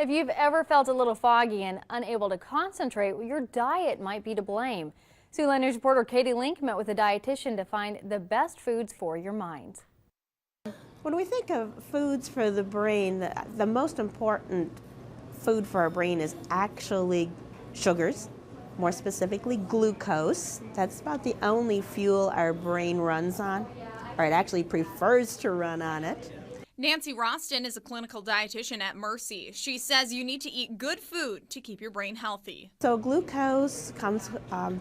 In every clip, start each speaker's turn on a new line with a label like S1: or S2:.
S1: If you've ever felt a little foggy and unable to concentrate, well, your diet might be to blame. Siouxland News reporter Katie Link met with a dietitian to find the best foods for your mind.
S2: When we think of foods for the brain, the most important food for our brain is actually sugars, more specifically glucose. That's about the only fuel our brain runs on, or it actually prefers to run on it.
S3: Nancy Roston is a clinical dietitian at Mercy. She says you need to eat good food to keep your brain healthy.
S2: So glucose comes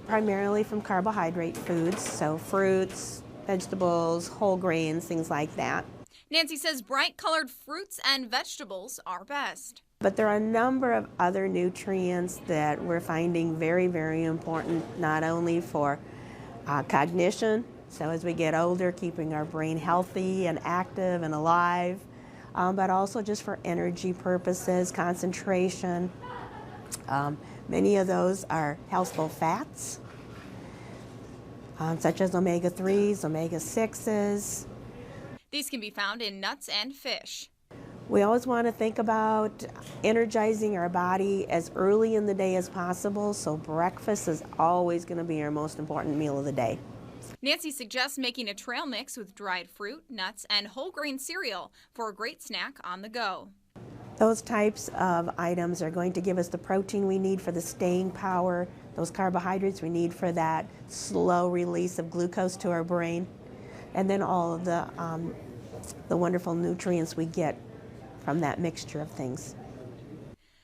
S2: primarily from carbohydrate foods, so fruits, vegetables, whole grains, things like that.
S3: Nancy says bright colored fruits and vegetables are best.
S2: But there are a number of other nutrients that we're finding very, very important, not only for cognition, so as we get older, keeping our brain healthy and active and alive, but also just for energy purposes, concentration. Many of those are healthful fats, such as omega-3s, omega-6s.
S3: These can be found in nuts and fish.
S2: We always want to think about energizing our body as early in the day as possible, so breakfast is always going to be our most important meal of the day.
S3: Nancy suggests making a trail mix with dried fruit, nuts, and whole grain cereal for a great snack on the go.
S2: Those types of items are going to give us the protein we need for the staying power, those carbohydrates we need for that slow release of glucose to our brain, and then all of the wonderful nutrients we get from that mixture of things.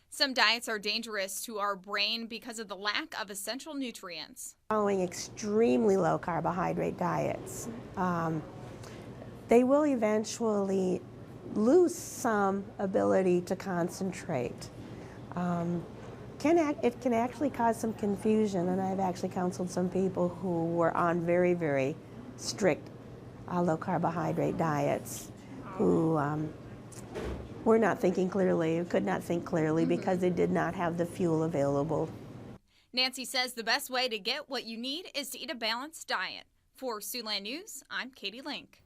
S3: Some diets are dangerous to our brain because of the lack of essential nutrients.
S2: Following extremely low carbohydrate diets, they will eventually lose some ability to concentrate. It can actually cause some confusion, and I've actually counseled some people who were on very, very strict low carbohydrate diets who were not thinking clearly, could not think clearly because they did not have the fuel available.
S3: Nancy says the best way to get what you need is to eat a balanced diet. For Siouxland News, I'm Katie Link.